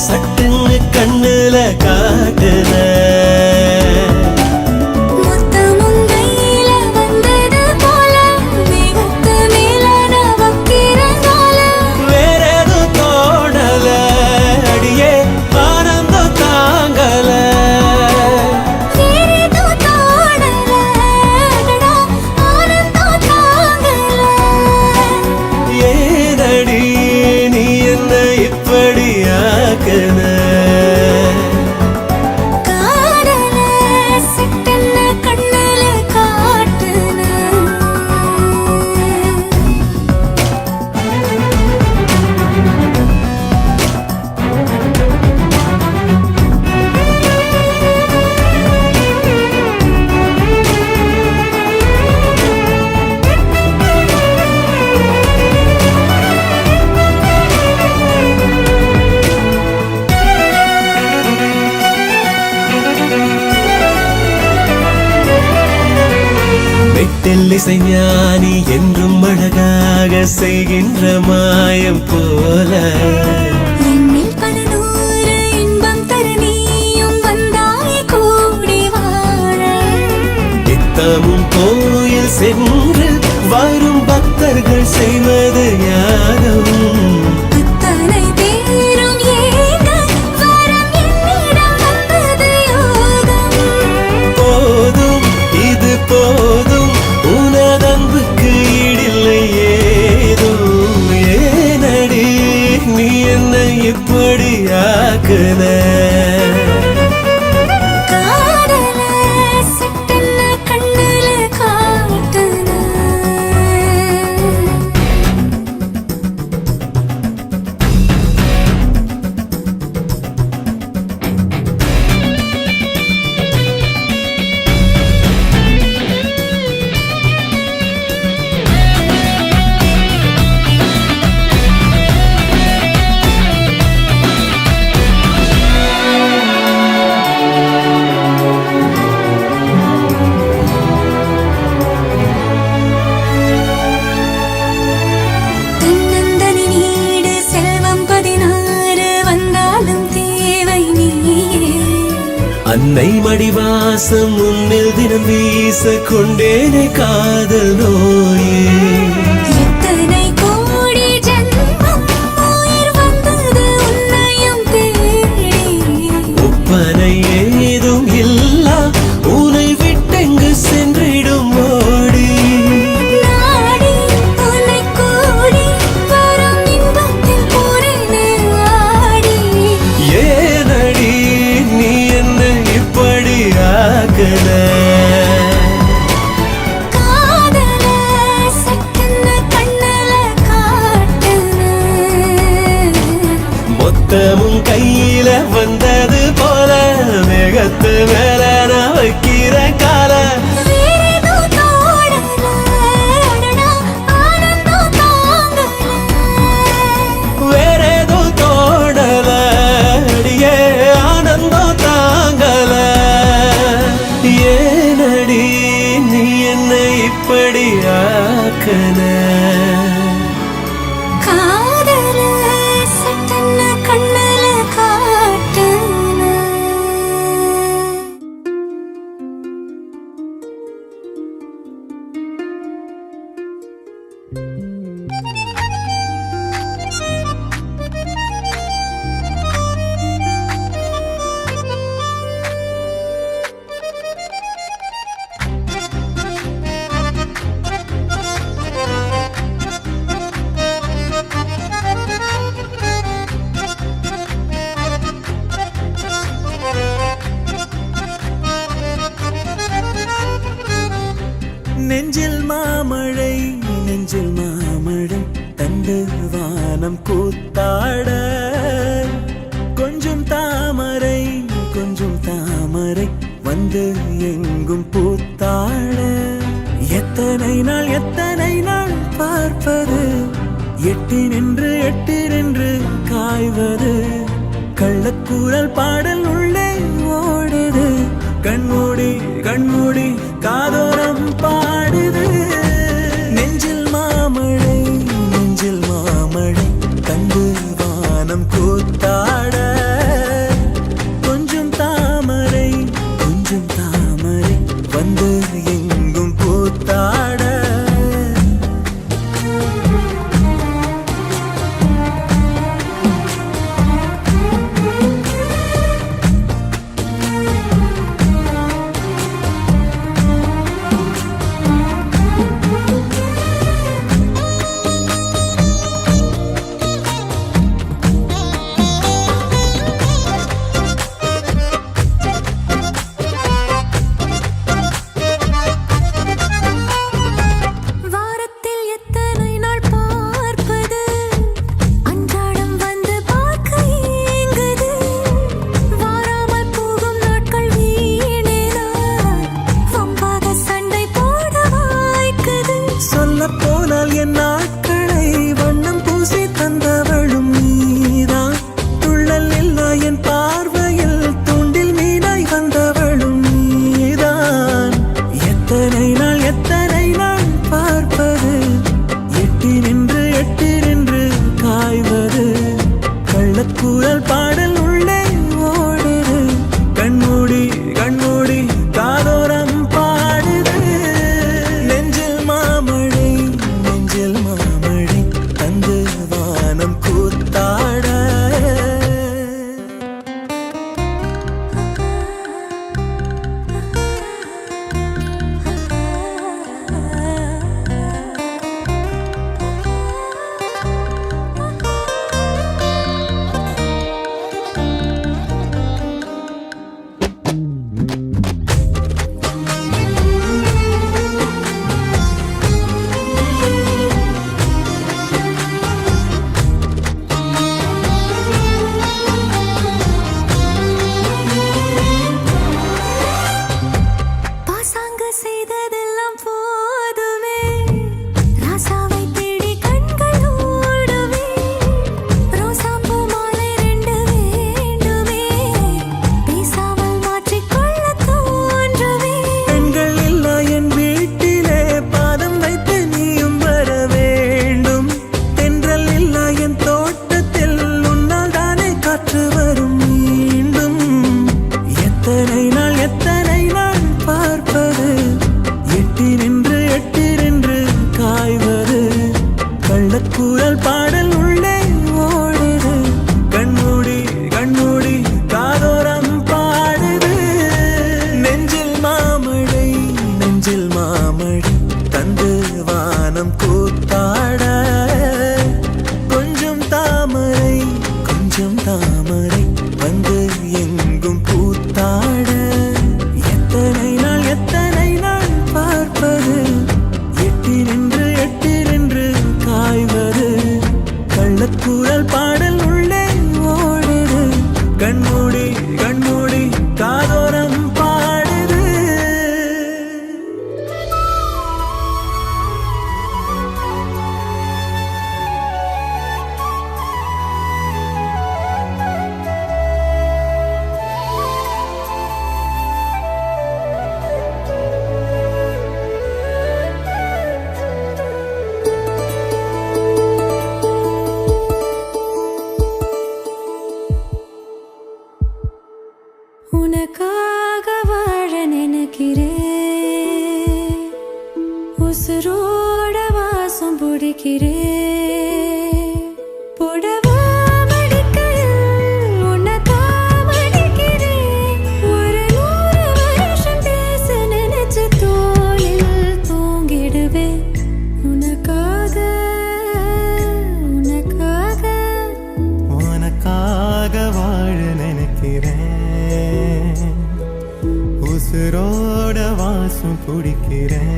சட்டுன்னு கண்ணுல காட்டுன இசைஞானி என்றும் அழகாக செய்கின்ற மாயம் போல என்னில் பல நூறு இன்பம் தர நீயும் வந்தாய் கூடி வாழ நித்தமும் கோயில் சென்று வரும் பக்தர்கள் செய்வது யாரும் அத்தனை பேரும் ஏக வரம் என்னிடம் வந்தது யோகம் போதும் இது போதும் உனதன்புக்கு ஈடில்லை ஏதும் ஏனடி நீ என்னை இப்படி ஆக்குன அன்னை மடிவாசம் உன்னில் தினம் வீச கொண்டேனே காதல் நோயே எத்தனை கோடி ஜென்மம் உயிர் வந்தது உன்னையும் தேடி ஒப்பனை ஏதும் இல்லா உன்னை விட்டெங்கு சென்றிடும் ஓடி நாடி உன்னை கூடி வரும் இன்பத்தில் பூரணே ஆடி ஏனடி நீ என்னை இப்படி ஆக்குன காதல சட்டுன்னு கண்ணுல காட்டுன மொத்தமும் கையில வந்தது போல மேகத்து மேல நான் வைக்கிற கால வேறேதோ தோடல அடடா ஆனந்தம் தாங்கல வேறேதோ தோடல அடியே ஆனந்தம் தாங்கல ஏனடி நீ என்னை இப்படி ஆக்குன காதல சட்டுன்னு கண்ணுல காட்டுன நெஞ்சில் மாமழை தந்து வானம் கூத்தாட கொஞ்சம் தாமரை வந்து எங்கும் பூத்தாட எத்தனை நாள் பார்ப்பது எட்டி நின்று காய்வது கள்ளக்கூறல் பாடல் உள்ளே ஓடுது கண்மூடி காதோரம் பாடுது நெஞ்சில் மாமழை கண்டு வானம் கூத்தாட நினைக்கிறேன் உசுரோட வாசம் பிடிக்கிறேன் புடவா மடிக்கையில் உன்னை தாமடிக்கிறேன் ஒரு 100 வருஷம் பேச நினைச்சு தோளில் தூங்கிடுவேன் உனக்காக உனக்காக உனக்காக வாழ நினைக்கிறேன் உசுரோட வாசம் பிடிக்கிறேன்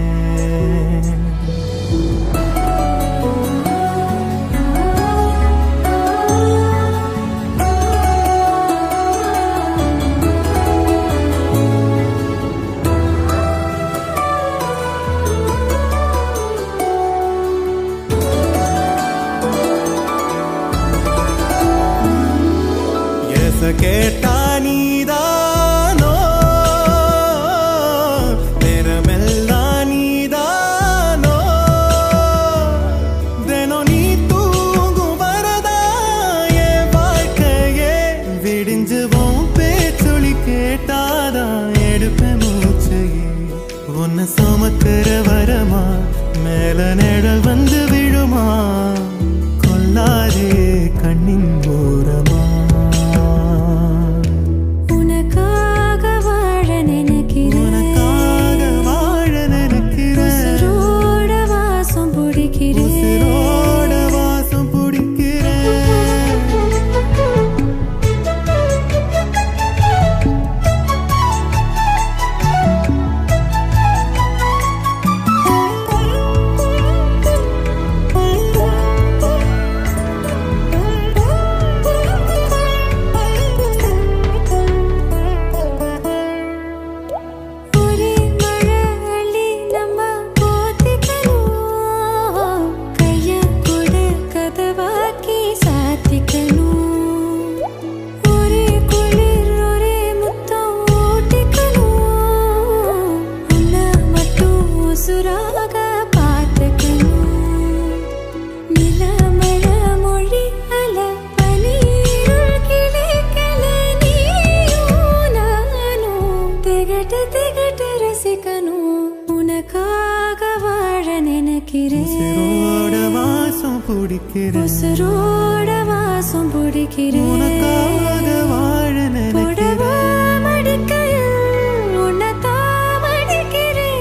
கேட்டா நீதானோ நேரமெல்லாம் நீதானோ தினம் நீ தூங்கும் வரதா என் வாழ்க்கையே விடிஞ்சுவோம் பேச்சொலி கேட்டாதான் எடுப்பேன் மூச்சையே உன்னை சுமக்கிற வரமா மேல நிழல் வந்து விழுமா கொல்லாதே கண்ணின் ஓரமா உசுரோட வாசம் பிடிக்கிறேன் உசுரோட வாசம் பிடிக்கிறேன் உனக்காக வாழ நினைக்கிறேன் மடிக்கையில் உன்னை தாமடிக்கிறேன்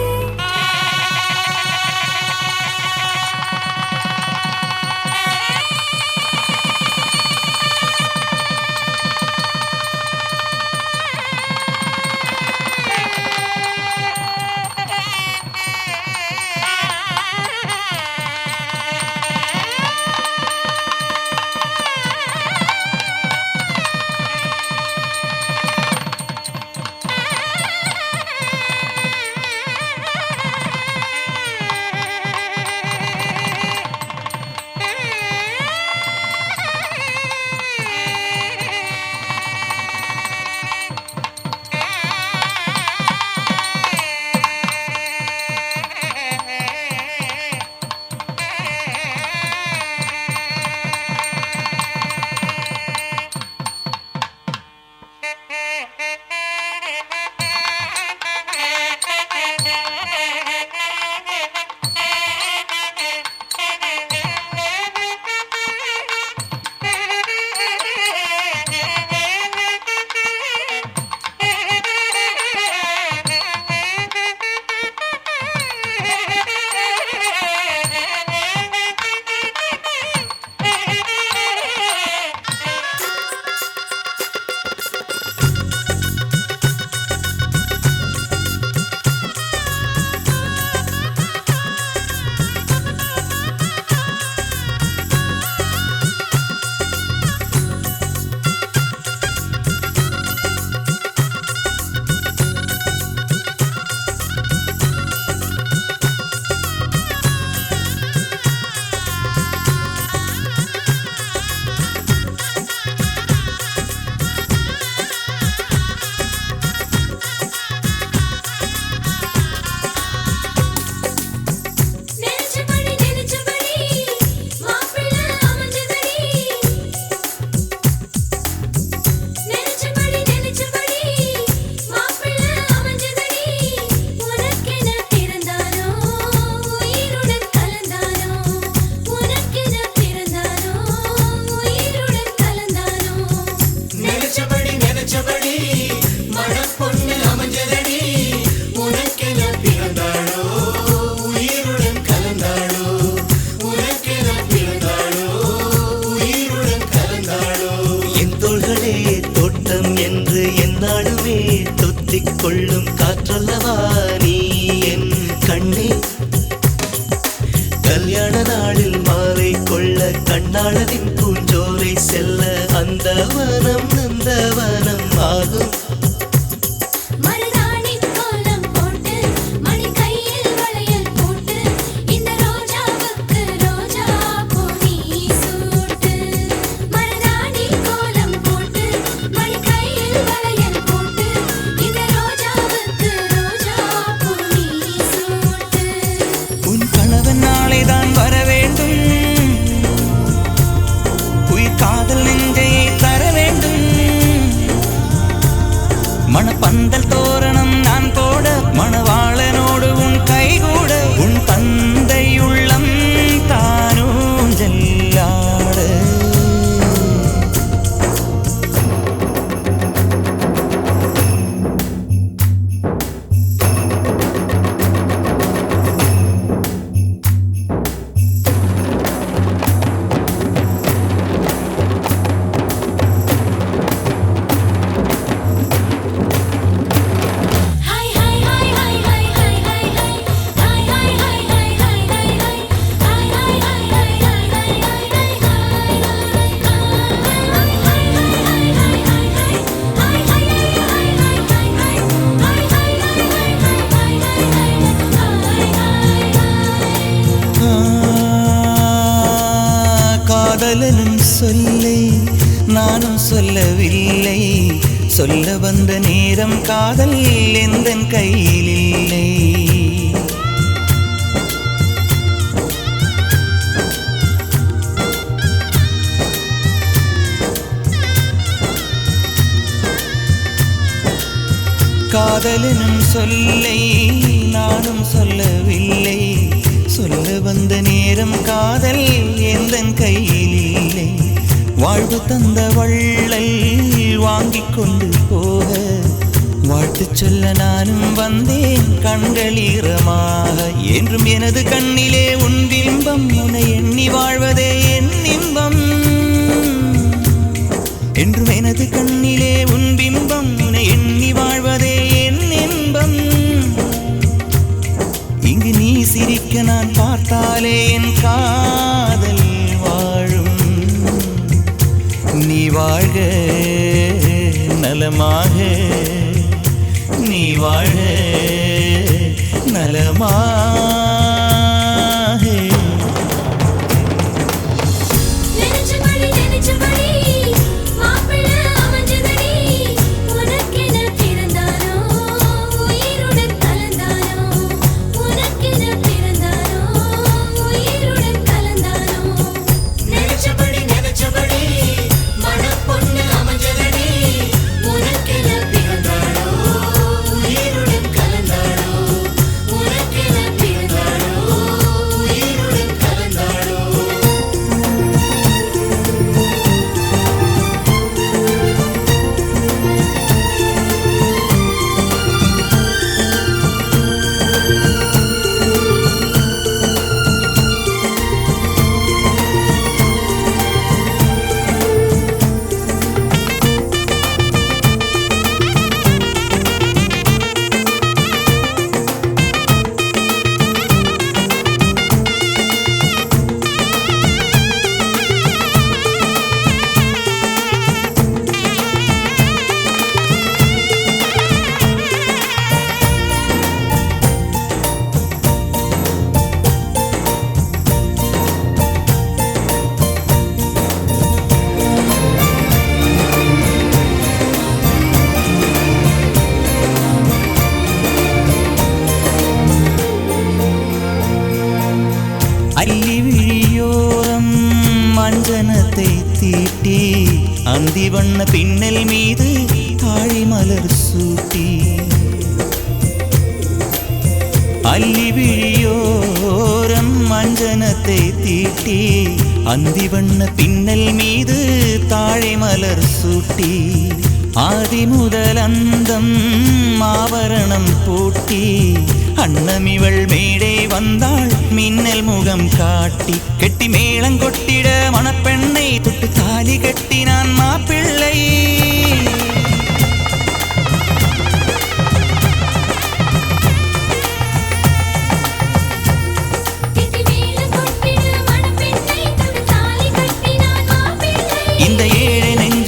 நந்தவனம் நந்தவனம் ஆகும். மருதாணி கோலம் போட்டு மணி கையில் வளையல் போட்டு இந்த ரோஜாவுக்கு ரோஜா பூ நீ சூட்டு. மருதாணி கோலம் போட்டு மணி கையில் வளையல் போட்டு இந்த ரோஜாவுக்கு ரோஜா பூ நீ சூட்டு. உன் கணவன் நாளைதான் வர வேண்டும், உயிர் காதல் நெஞ்சை தர வேண்டும். மணப்பந்தல் தோரணம் நான் போட மணவாளனோடு உன் கைகூட உன் தந்தை உள்ளம் தானும் ஜல்லாட. Hi hi hi hi hi hi hi hi hi hi hi hi hi hi hi hi hi hi காதலனும் சொல்லை நானும் சொல்லவில்லை, சொல்ல வந்த நேரம் காதல் எந்தன் கையில் இல்லை. காதலனும் சொல்லை நானும் சொல்லவில்லை, சொல்ல வந்த நேரம் காதல் எந்தன் கையில் இல்லை. வாழ்வு தந்த வள்ளல் வாங்கிக் கொண்டு போக வாழ்த்து சொல்ல நானும் வந்தேன் கண்கள் ஈரமாக. என்றும் எனது கண்ணிலே உன் பிம்பம், உன்னை எண்ணி வாழ்வதே என் இன்பம். என்றும் எனது கண்ணிலே உன் பிம்பம், உன்னை எண்ணி வாழ்வதே என் இன்பம். இங்கு நீ சிரிக்க நான் பார்த்தாலே என் காதல் வாழும். நீ வாழ்க நலமாக, நீ வாழ்க நலமாக. நினைச்சபடி மாப்பிள்ளை அமைஞ்சதடி. உனக்கென பிறந்தானோ உயிருடன் கலந்தானோ, உனக்கென பிறந்தானோ உயிருடன் கலந்தானோ. நினைச்சபடி மணப்பொண்ணு அமைஞ்சதடி. உனக்கென பிறந்தானோ உயிருடன் கலந்தானோ, உனக்கென பிறந்தானோ உயிருடன் கலந்தானோ. அல்லி விழியோரம் மஞ்சனத்தை தீட்டி அந்தி வண்ண பின்னல் மீது தாழி மலர் சூட்டி. அல்லி விழியோரம் மஞ்சனத்தை தீட்டி அந்தி வண்ண பின்னல் மீது தாழை மலர் சூட்டி. ஆதி முதல் அந்தம் ஆபரணம் பூட்டி அன்னமிவள் மேடை வந்தாள் மின்னல் முகம் காட்டி. கெட்டி மேளங்கொட்டிட மணப்பெண்ணை தொட்டு தாலி கட்டினான் மாப்பிள்ளை. இந்த ஏழை நெஞ்ச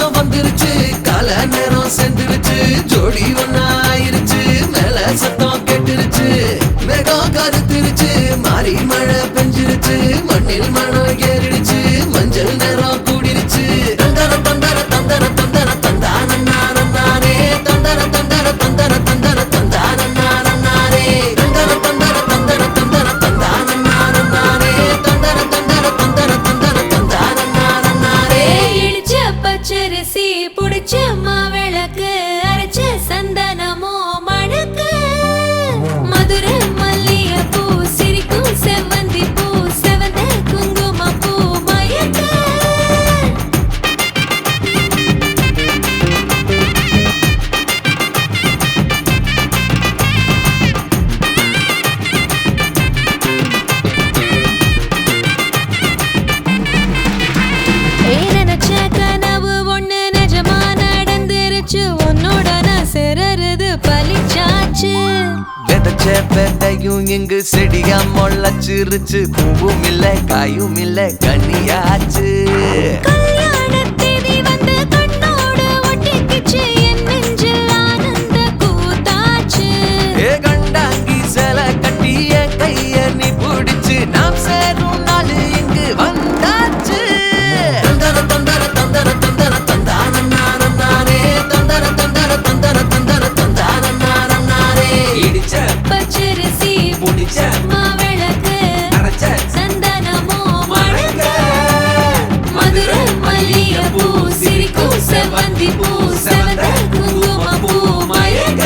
மாசம் வந்துருச்சு கால நேரம் சென்றுருச்சு ஜோடி ஒன்னாயிருச்சு மேல சத்தம் கேட்டுருச்சு மேகம் கருத்துருச்சு மாறி மழை பெஞ்சிருச்சு மண்ணில் மனம் ஏறிடுச்சு மஞ்சள் நேரம் கூடிருச்சு தந்தர தந்தர தந்தர தந்தர தந்தானே தந்தர தந்தர தந்தர தந்தர தந்தானே தந்தர தந்தர தந்தர தந்தர தந்தானே தந்தர தந்தர தந்தர தந்தர தந்தானே இடிச்ச பச்சரிசி புடிச்ச மாவிளக்கு அரைச்ச சந்தனமோ மணக்கு மதுரை மல்லிகைப்பூ சிரிக்கும் செவ்வந்தி பூ செவந்த குங்குமப்பூ மயக்க நினைச்ச கனவு ஒண்ணு நிஜமா நடந்துருச்சு உன்னோட நான் சிறருது பலிச்சாச்சு விதைச்ச விதையும் இங்கு செடியா முளைச்சிருச்சு பூவும் இல்ல காயும் இல்ல கனியாச்சு கல்யாணத்தேதி வந்து கண்ணோடு ஒட்டிக்கிச்சு என் நெஞ்சில் ஆனந்த கூத்தாச்சு ஏ கண்டாங்கி சில கட்டி என் கைய நீ பிடிச்சு நாம் சேரும் நாள் இங்கு வந்தாச்சு தந்தர தந்தர தந்தர தந்தர தந்தானே தந்தர தந்தர தந்தர தந்தர தந்தானே இடிச்ச பச்சரிசி புடிச்ச மாவிளக்கு அரைச்ச சந்தனமோ மணக்க மதுரை மல்லிகைப்பூ சிரிக்கும் செவ்வந்தி பூ செவந்த குங்குமப்பூ மயக்க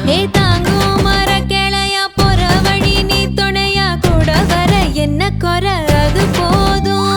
ஏ தாங்கும் மர கிளையா போற வழி நீ துணையா கூட வர என்ன குறை அது போதும்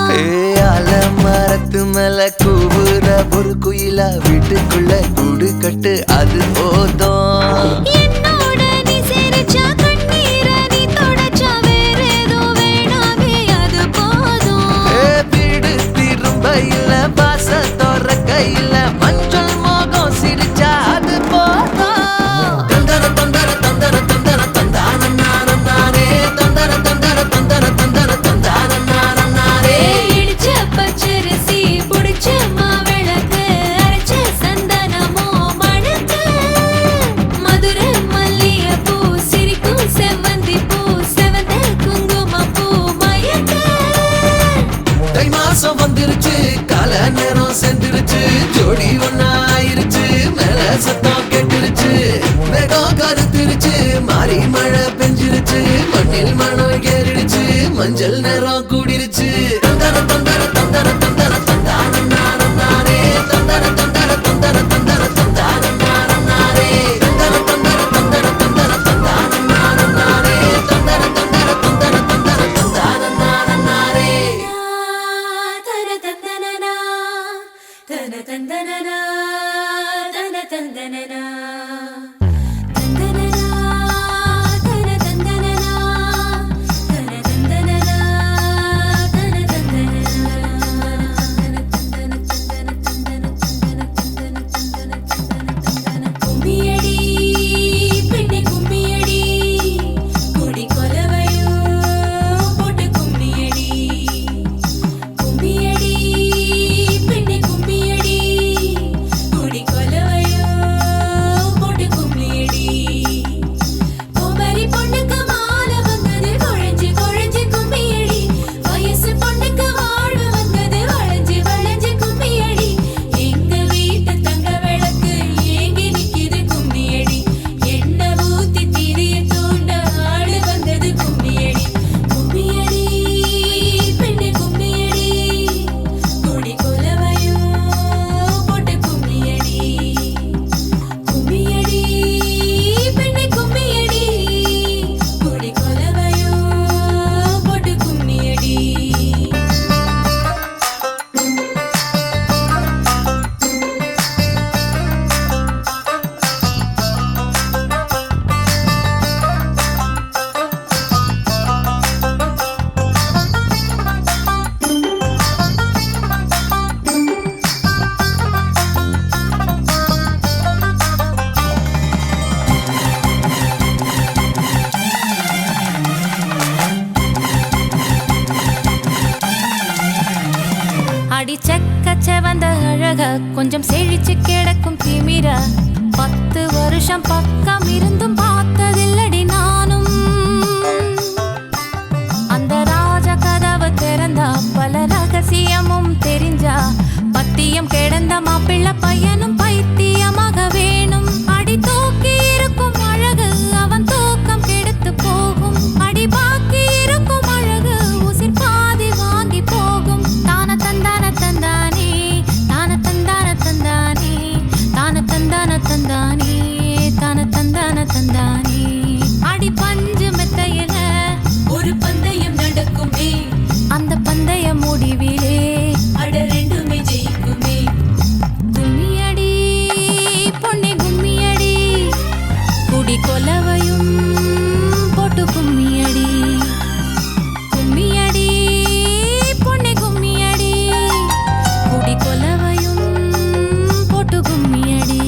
மரத்து மேல கூவுற ஒரு குயிலா வீட்டுக்குள்ள கூடு கட்டு அது போதும் என்னோட நீ சிரிச்சா கண்ணீர நீ தொடச்சா வேற ஏதோ வேணாமே அது போதும் வீடு திரும்ப இல்ல பாச தோற கையில மஞ்சள் மோகம் சிரிச்சா அது போதும் தந்தர தந்தர தந்தர தந்தர தந்தானே தந்தர தந்தர தந்தர தந்தர தந்தானே இடிச்ச பச்சரிசி புடிச்ச மாவிளக்கு அரைச்ச சந்தனமோ மணக்க மதுரை மல்லிகைப்பூ சிரிக்கும் செவ்வந்தி பூ செவந்த குங்குமப்பூ மயக்க தை மாசம் வந்துருச்சு கால நேரம் சென்றுருச்சு ஜோடி ஒன்னாயிருச்சு மேல சத்தம் கேட்டுருச்சு மேகம் கருத்துருச்சு மாறி மழை பெஞ்சிருச்சு மண்ணில் மனம் ஏறிடுச்சு மஞ்சள் நேரம் கூடிருச்சு தந்தர தந்தர தந்தர தந்தர தந்தானே தந்தர தந்தர தந்தர தந்தர தந்தானே தந்தர தந்தர தந்தர தந்தர தந்தானே தந்தர தந்தர தந்தர தந்தர தந்தானே தன தந்தனனா தன தந்தனனா தன தந்தனனா தந்தனனா தன தந்தனனா தன தந்தனனா தன தந்தனனா கும்மியடி பெண்ணே கும்மியடி கொடி கொலவையோ போட்டு கும்மியடி கும்மியடி பெண்ணே கும்மியடி அடி செக்க செவந்த அழக கொஞ்சம் செழிச்சு கிடக்கும் திமிர 10 வருஷம் பக்கம் இருந்தும் பார்த்ததில்லடி நானும் அந்த ராஜ கதவு திறந்தா பல ரகசியமும் தெரிஞ்சா பத்தியம் கிடந்த மாப்பிள்ள பையனும் பைத்தியமாக வேணும் அடி தூக்கி இருக்கும் அழகு அவன் தூக்கம் கெடுத்து போகும் அடி பாக்கி இருக்கும் அழகு உசிர் பாதி வாங்கி போகும் தான தந்தான தந்தானே தான தந்தான தந்தானே தான தந்தான தந்தானே தான தந்தான தந்தானே அடி பஞ்சு மெத்தையில ஒரு பந்தயம் நடக்குமே அந்த பந்தய முடிவிலே அட ரெண்டுமே ஜெயிக்குமே கும்மியடி பொன்னே கும்மியடி குடி கொலவையும் போட்டு கும்மியடி கும்மியடி பொன்னே கும்மியடி குடி கொலவையும் போட்டு கும்மியடி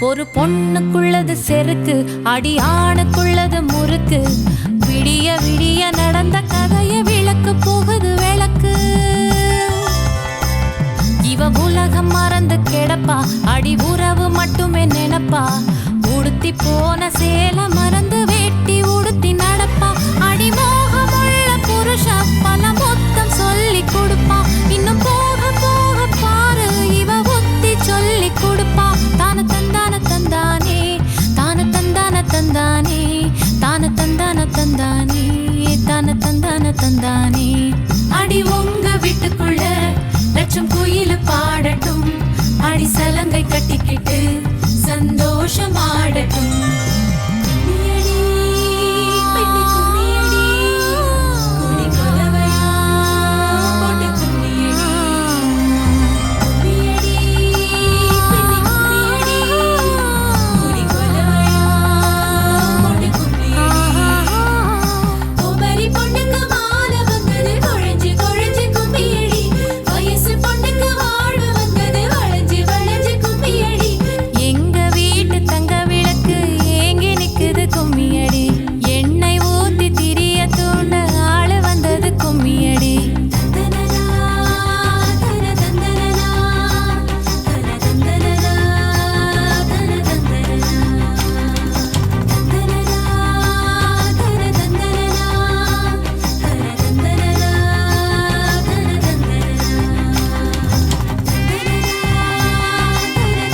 ஒரு பொண்ணுக்குள்ளது செருக்கு அடி ஆணுக்குள்ளது முறுக்கு விடிய விடிய நடந்த கதைய விளக்கு போகுது விளக்கு இவ உலகம் மறந்து கிடப்பா அடி உறவு மட்டுமே நினைப்பா உடுத்தி போன சேல மறந்து வேட்டி உடுத்தி நடப்பா அடி மோகமுள்ள புருஷ பல மொத்தம் சொல்லி கொடுப்பா இன்னும் போக போக பாரு இவ ஒத்தி சொல்லி கொடுப்பா தான தந்தான தந்தானே தான தந்தான தந்தானே தான தந்தான தந்தானே தான தந்தான தந்தானே அடி உங்க வீட்டுக்குள்ள லட்சம் குயில் பாடட்டும் அடி சலங்கை கட்டிக்கிட்டு சந்தோஷம் ஆடட்டும் கும்மியடி, பெண்ணே கும்மியடி, குடி கொலவையா போட்டு கும்மியடி. கும்மியடி, பெண்ணே கும்மியடி, குடி கொலவையா போட்டு கும்மியடி. குமரி பொண்ணுக்கு மாலை வந்தது குழஞ்சு குழஞ்சு கும்மியடி. வயசு பொண்ணுக்கு வாழ்வு வந்தது வளைஞ்சு வளைஞ்சு கும்மியடி. எங்க வீட்டு தங்க விளக்கு ஏங்கி நிக்குது கும்மியடி எண்ணெய் ஊத்தி திரிய தூண்ட ஆளு வந்தது கும்மியடி தந்தனனா, தன தந்தனனா, தன தந்தனனா, தன தந்தனனா. தந்தனனா, தன தந்தனனா, தன தந்தனனா, தன தந்தனனா. தந்தனனா, தன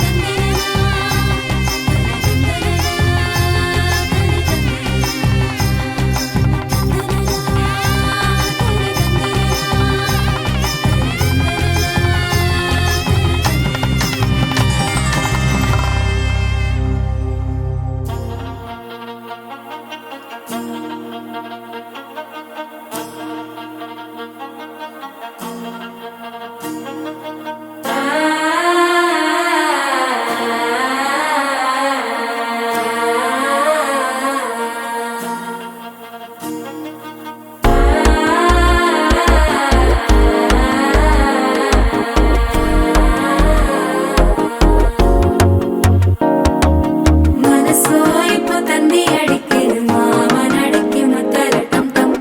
மனசோ இப்போ தண்ணி அடிக்குது மாமன் அடிக்கு மத்தல டம் டம்.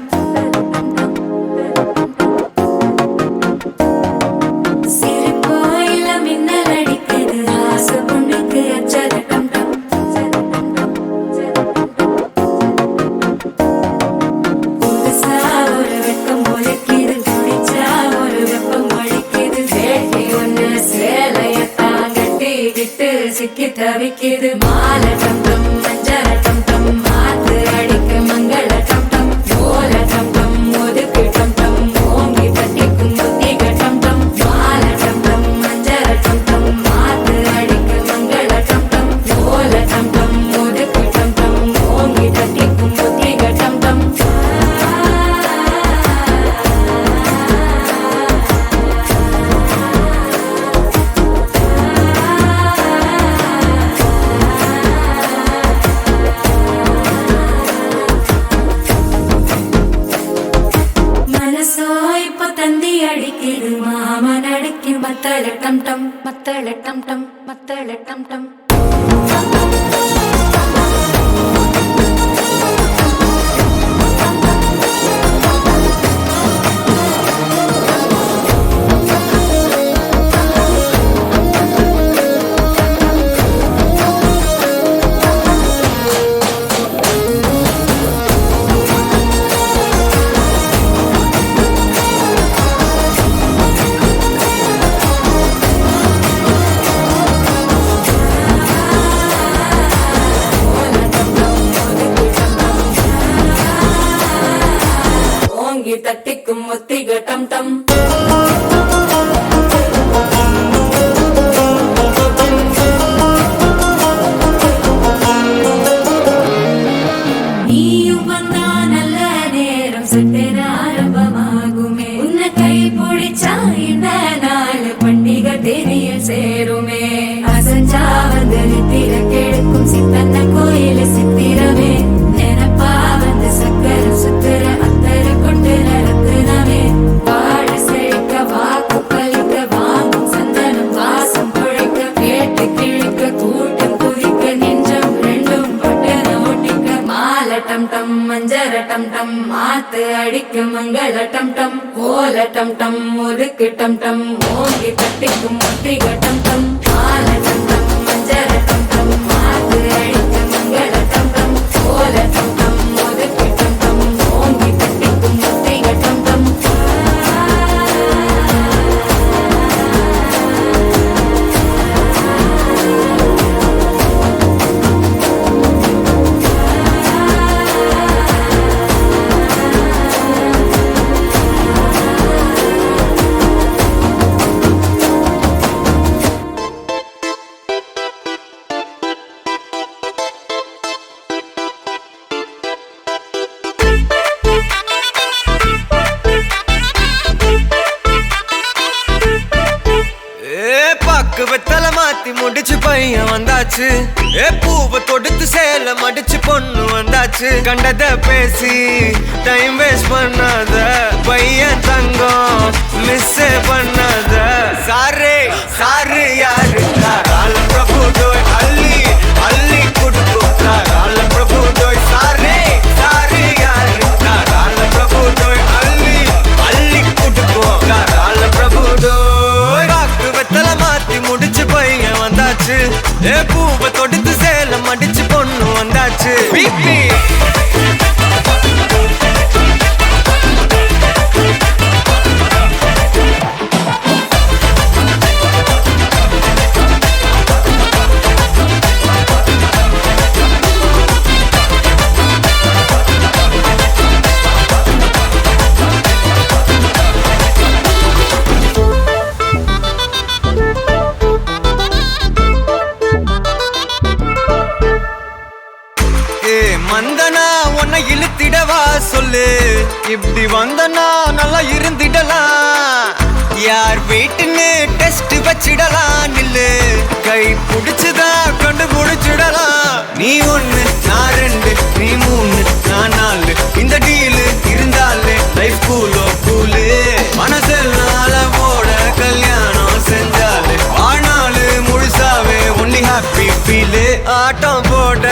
சிரிப்போ இல்ல மின்னல் அடிக்குது ஆசை பொண்ணுக்கு அச்சத டம் டம். புதுசா ஒரு வெக்கம் முளைக்குது குடிச்சா ஒரு வெப்பம் அடிக்குது வேட்டி ஒண்ணு சேலையத்தான் கட்டிக்கிட்டு சிக்கி தவிக்குது மாலை டம் டம் மஞ்சள் டம் டம் மாத்து அடிக்க மங்கள டம் டம் ஓல டம் டம் ஒதுக்கு டம் டம் ஓங்கி தட்டிக்கும் புத்திக டம் டம் மாலை டம் டம் மஞ்சள் டம் டம் மாத்து அடிக்க மங்கள டம் டம் மத்தள டம் டம் மத்தள டம் டம் மத்தள டம் டம் தட்டிக்கும் முத்திக டம் டம் நீயும் வந்தா நல்ல நேரம் சட்டென ஆரம்பமாகுமே உன்னை கை பிடிச்சா இந்த நாள் பண்டிகை தெரிய சேருமே அசஞ்சா வந்து நித்திர கெடுக்கும் சித்தன்ன கோயில சித்திரமே நினப்பா வந்து சக்கர சுத்திர அத்தர கொண்டு நடத்துனவே வாழ செழிக்க வாக்கு பலிக்க வாங்கும் சந்தனம் வாசம் குழைக்க கேட்டு கிழிக்க கூட்டம் குதிக்க நெஞ்சம் ரெண்டும் பட்டன ஓட்டிக்க மாலை டம் டம் மஞ்சர டம் டம் மாத்து அடிக்க மங்கள டம் டம் கோல டம் டம் முறுக்கு டம் டம் ஓங்கி தட்டிக்கும் முத்திக டம் டம் மாலை டம் டம் மஞ்சர டம் டம் மாத்து அடிக்க மங்கள டம் டம் கோல டம் டம் முறுக்கு டம் டம் ஓங்கி தட்டிக்கும் முத்திக டம் டம் வெத்தல மாத்தி முடிச்சு பையன் வந்தாச்சு பூவை தொடுத்து சேல மடிச்சு பொண்ணு வந்தாச்சு கண்டத பேசி டைம் வேஸ்ட் பண்ணாத பையன் தங்கம் மிஸ் பண்ணாத சாரே சாரு யாரு கால பிரபு டோய் அள்ளி அள்ளி குடுக்கும் கால பிரபு டோய் சாரே சாரு யாரு கால பிரபு டோய் அள்ளி அள்ளி குடுக்கும் கால பிரபு டோய் பாக்கு வெத்தல மாத்தி முடிச்சு பையன் வந்தாச்சு பூவை தொடுத்து சேல மடிச்சு பொண்ணு வந்தாச்சு பிபி மந்தனா உன்னை இழுத்திடவா சொல்லு இப்படி வந்தனா நல்லா இருந்திடலாம் யார் வீட்டுன்னு டெஸ்ட் வச்சிடலாம் நில்லு கை புடிச்சுதா கண்டு முடிச்சிடலாம் நீ ஒண்ணு நான் ரெண்டு நீ மூணு நான் நாலு இந்த டீலு இருந்தாலே லைஃப் கூலோ கூலு மனசெல்லாம் அளவோட கல்யாணம் செஞ்சாலே ஆனாலு முழுசாவே ஒன்லி ஹாப்பி ஃபீலு ஆட்டம் போட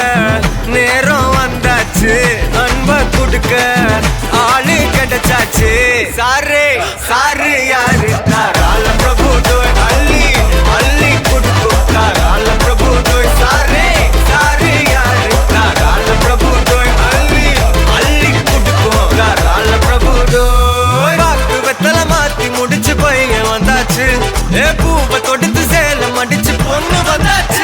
நேரம் வந்தாச்சு அன்ப குடுக்க ஆளு கிடைச்சாச்சு சாரே சாரு யாரு கால பிரபு டோய் அள்ளி அள்ளி குடுக்கும் கால பிரபு டோய் சாரே சாரு யாரு கால பிரபு டோய் அள்ளி அள்ளி குடுக்கும் கால பிரபு டோய் பாக்கு வெத்தல மாத்தி முடிச்சு பையன் வந்தாச்சு பூவை தொடுத்து சேல மடிச்சு பொண்ணு வந்தாச்சு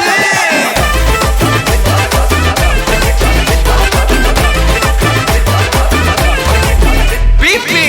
பிபி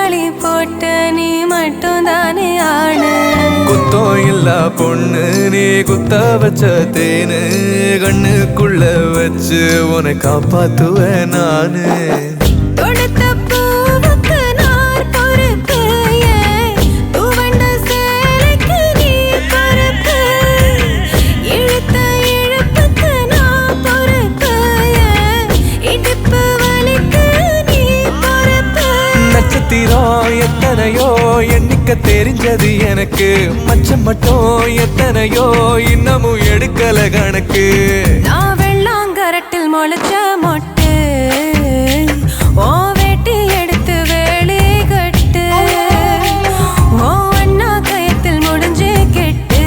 தாலி போட்ட நீ மட்டும் தானே ஆணு. குத்தம் இல்ல பொண்ணு நீ குத்த வச்ச தேனு கண்ணுக்குள்ள வச்சு உன்னை காப்பாத்துவேன் நானு. தொடுத்த பூவுக்கு நார் பொறுப்பு, துவண்ட சேலைக்கு நீ பொறுப்பு, இழுத்த இழுப்புக்கு நான் பொறுப்பு, இடுப்பு வலிக்கு நீ பொறுப்பு. நட்சத்திரம் எத்தனையோ எண்ணிக்க தெரிஞ்சது எனக்கு, மச்சம் மட்டும் எத்தனையோ இன்னமும் எடுக்கல கணக்கு. நான் வெள்ளாங்கரட்டில் முளைச்ச மொட்டு, ஓ வேட்டி எடுத்து வேலி கட்டு, ஓ அண்ணா கயத்தில் முடிஞ்சு கெட்டு,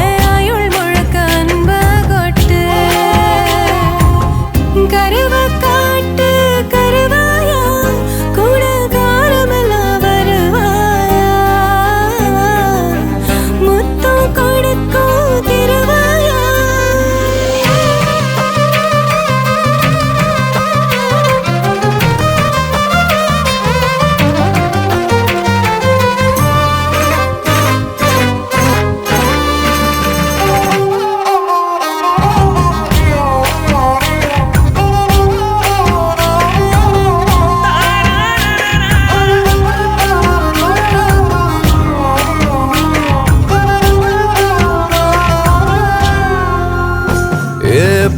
ஏன் ஆயுள் முழுக்க அன்ப கொட்டு. கருவ காட்டு கருவாயா, கூட காலமெல்லாம் வருவாயா, முத்தம் கொடுக்கும் திருவாயா.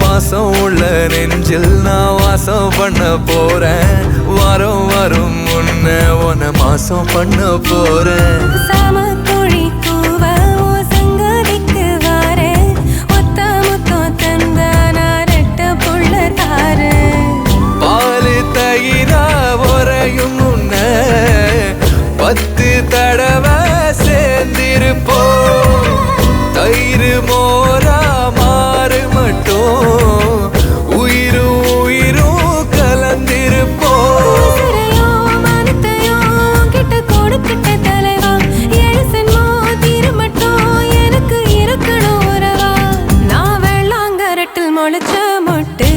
பாசம் உள்ள நெஞ்சில் நான் வாசம் பண்ண போறேன், வரும் வரும் முன்ன உன்னை மாசம் பண்ண போறேன். சாமக்கோழி கூவ ஓ சங்கதிக்கு வாரே, ஒத்த முத்தம் தந்தானா ரெட்ட புள்ள தாரு. பாலு தயிரா உரையும் முன்ன 10 தடவை சேர்ந்திருப்போம், தயிர் மோரா மாறு மட்டும் உயிரும் உயிரும் கலந்திருப்போம். உசிரையோ மனத்தையோ கிட்ட கொடுக்கிட்ட தலைவா, எழுசன்மோ தீரமட்டும் எனக்கு இருக்கணும் உறவா. நான் வெள்ளாங்கரட்டில் முளைச்ச மொட்டு,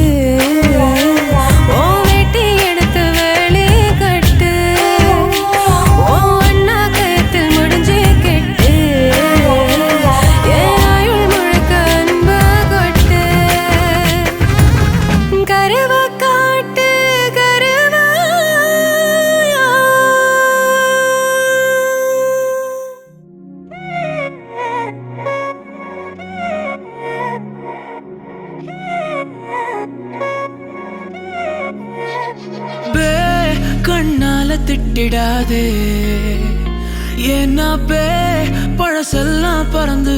ஓ வேட்டி எடுத்து வேலி கட்டு, ஓ அண்ணா கயத்தில் முடிஞ்சு கெட்டு, ஏன் ஆயுள் முழுக்க அன்ப கொட்டு. கருவ காட்டு கருவாயா. பே கண்ணால திட்டிடாதே, ஏன்னா பே பழசெல்லாம் பறந்து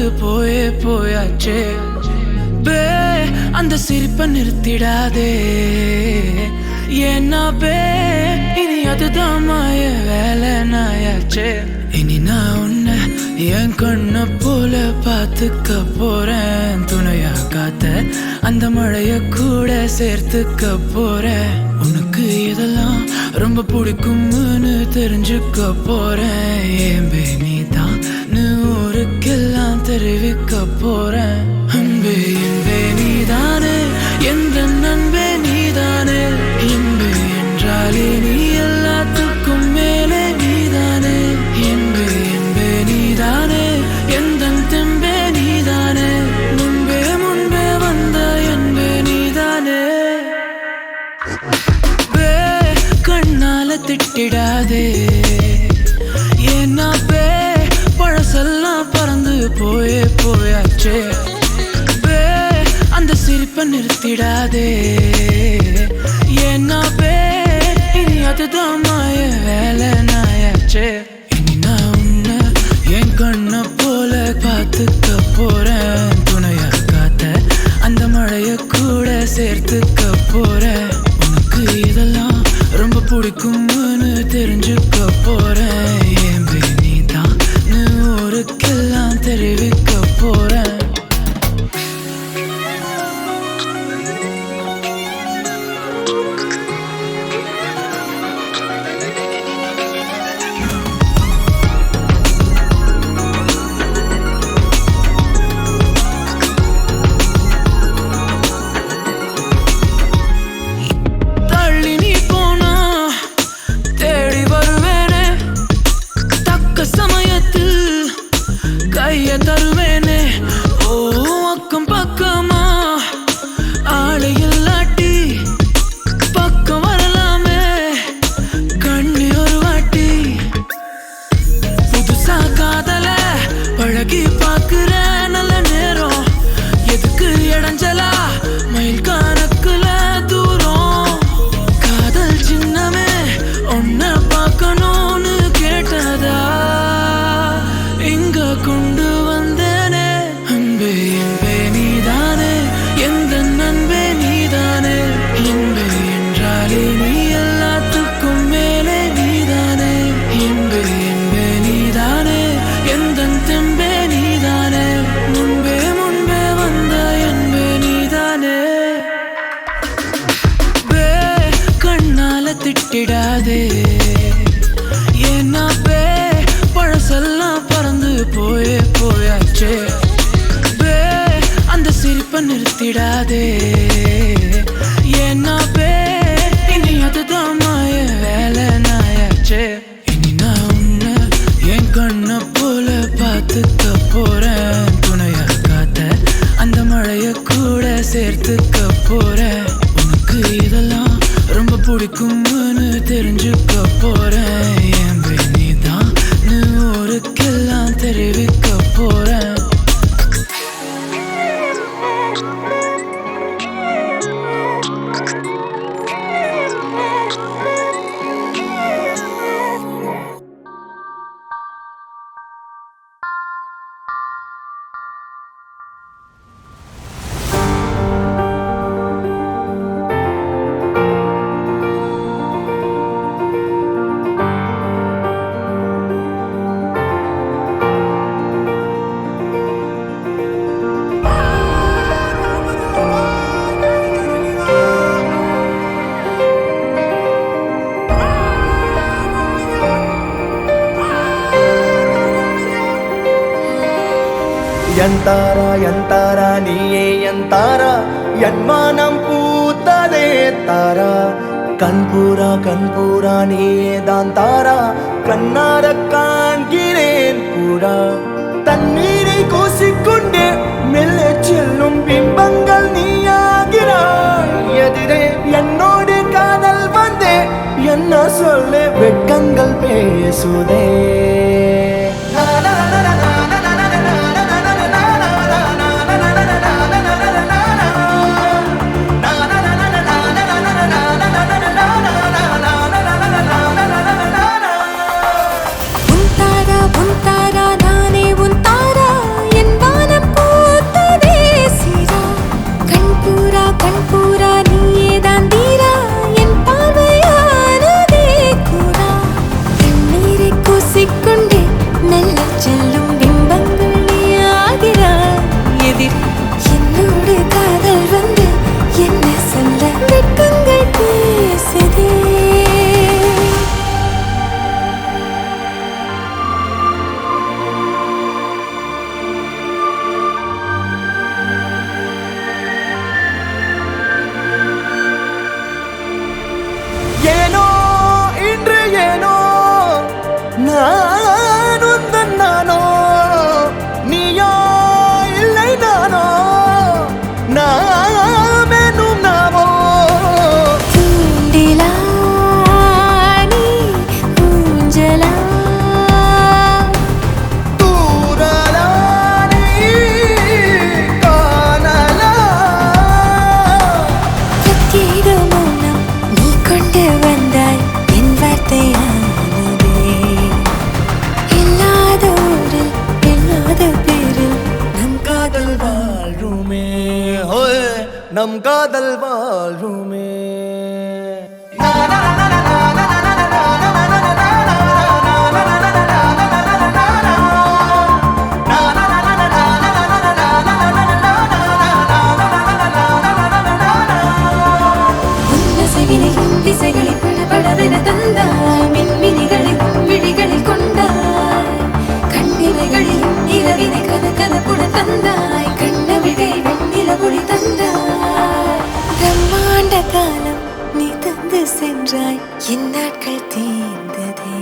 போயாச்சே. பே அந்த சிரிப்பை நிறுத்திடாதே, ஏன்னா பே இனி அதுதான் மாய வேலை நாயாச்சே. இனி நான் உன்னை என் கண்ண போல பார்த்துக்க போறேன், துணையா காத்த அந்த மழைய கூட சேர்த்துக்க போறேன். உனக்கு இதெல்லாம் ரொம்ப பிடிக்கும்னு தெரிஞ்சுக்க போறேன், ஏம்பே நீதான் ஊருக்கெல்லாம் தெரிவிக்க போறேன். அன்பே என்பே நீதானே, எந்த நண்பே நீதானே, என்பே என்றாலே நீ எல்லாத்துக்கும் மேலே நீதானே. என்பே என்பே நீதானே, எந்த தெம்பே நீதானே, முன்பே முன்பே வந்த என்பே நீதானே. பே கண்ணால திட்டிடாதே, ஏன்னா பே பழசெல்லாம் பறந்து போயாச்சே. பே அந்த சிரிப்பை நிறுத்திடாதே, ஏன்னா பே இனி அதுதான் மாய வேலை நாயாச்சே. இனி நான் உன்னை என் கண்ண போல பார்த்துக்க போறேன், துணையா காத்த அந்த மழைய கூட சேர்த்துக்க போறேன். உனக்கு இதெல்லாம் ரொம்ப பிடிக்கும்னு தெரிஞ்சுக்க போறேன், ஏம்பே நீதான் ஊருக்கெல்லாம் தெரிவிக்க போறேன். தள்ளி நீ போனா இருக்க போறேன் என் நீ தான் ஊருக்கெல்லாம் தெரிவிக்க போறேன் ಎಂತಾರ ಎಂತಾರ ನೀಯೇ ಎಂತಾರ ಎನ್ಮಾನಂ பூத்ததே தாரா கண்பூரா நீயே தான் தாரா கண்ணார காண்கிறேன் கூடா தண்ணீரை கூசிக்கொண்டே மெல்ல செல்லும் பிம்பங்கள் நீயாகிறாய் எதிரே என்னோடு காதல் வந்தே என்ன சொல்ல வெட்கங்கள் பேசுதே நம் காதல் வாழ்வுமே திசைகளில் படபடவென தந்தாய் மின்மினிகளில் விழிகளில் கொண்டாய் கண்ணிமைகளில் இரவினை கதகதப்புட தந்தாய் கண்ணவிழை வெண்ணில ஒளி தந்தாய் பிரம்மாண்ட காலம் நீ தந்து சென்றாய் என் நாட்கள் தீர்ந்ததே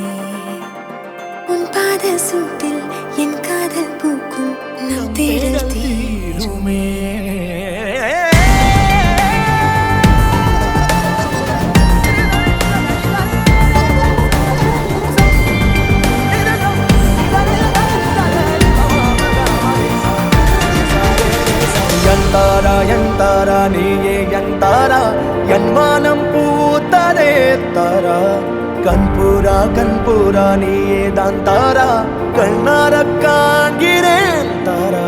உன் பாத சூட்டில் என் காதல் பூக்கும் நம் தேடல் தீருமே ಎಂತಾರ ನೀಯೇ ಎಂತಾರ ಎನ್ಮಾನಂ பூத்ததே தாரா கண்பூரா நீயே தான் தாரா கண்ணார காண்கிறேன் தாரா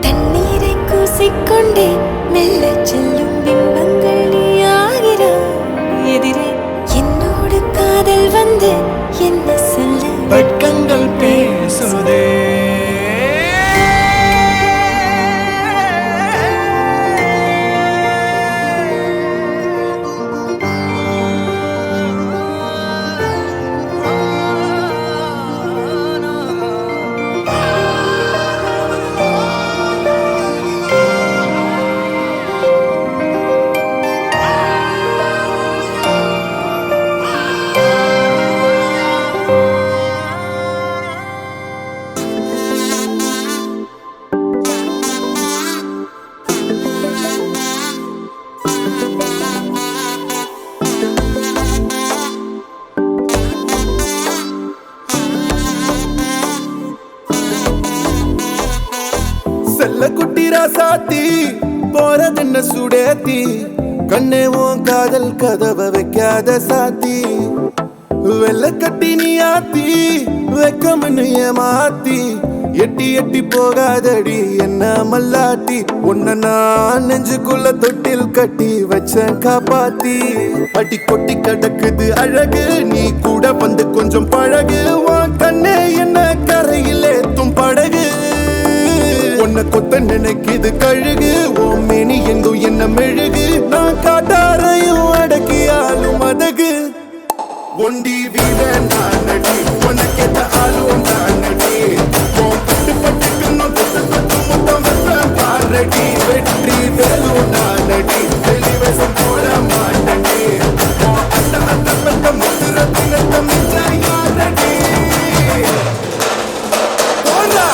தண்ணீரை கூசிக்கொண்டே மெல்ல செல்லும் பிம்பங்கள் நீயாகிறாய் எதிரே என்னோடு காதல் வந்து என்ன சொல்ல வெட்கங்கள் பேசுதே வெள்ள குட்டி ராசாத்தி போறதென்ன சுடேத்தி கண்ணே உன் காதல் கதவை வைக்காத சாத்தி வெள்ள கட்டி நீ ஆத்தி வெக்கமன்னு ஏமாத்தி எட்டி எட்டி போகாதடி என்ன மல்லாட்டி உன்ன நான் நெஞ்சுக்குள்ள தொட்டில் கட்டி வச்சேன் காப்பாத்தி அடி கொட்டி கிடக்குது அழகு நீ கூட வந்து கொஞ்சம் பழகு உன் கண்ணே என்ன கரையில் ஏத்தும் படகு உன்னை கொத்த நினைக்குது கழுகு ஓம் மேனி எங்கும் என்ன மெழுகு நான் காட்டாரையும் அடக்கியாலும் அதகு ஒண்டி வீர நான் நடி உனக்கேத்த ஆளும் நான் நடி பட்டு பட்டுக்கணும் தொட்டு தொட்டு முத்தம் வெப்பம் பாரடி வெற்றி வேலும் நான் நடி வெளிவேசம் போட மாட்டடி அட்ட அட்ட பட்ட முத்துரத்தினத்த மிச்ச யாரடி போடா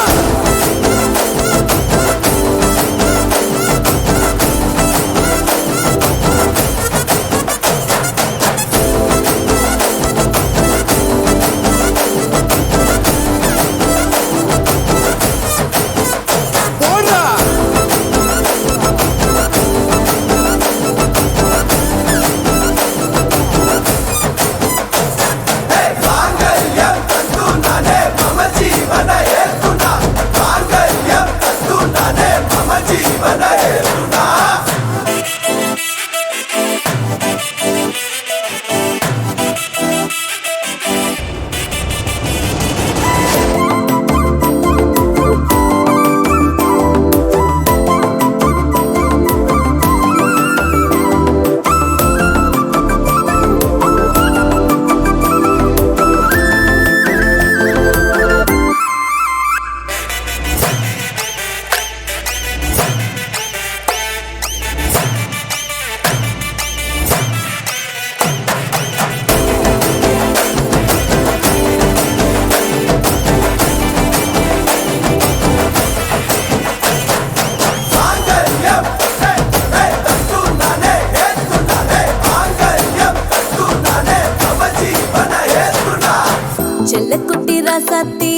செல்லக்குட்டி ராசாத்தி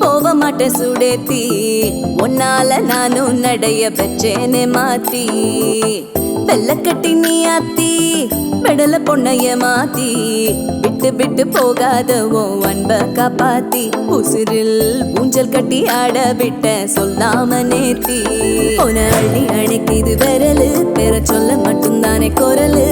போக மாட்ட சுடேத்தி உன்னால நானும் நடைய பெற்றேனே மாத்தி வெள்ளக்கட்டி நீ ஆத்தி பெடல பொண்ணைய மாத்தி விட்டு விட்டு போகாத உன் அன்ப காப்பாத்தி உசிரில் ஊஞ்சல் கட்டி ஆட விட்ட சொல்லாம நேத்தி உன அள்ளி அணைக்குது விரலு பெற சொல்ல மட்டும்தானே குரலு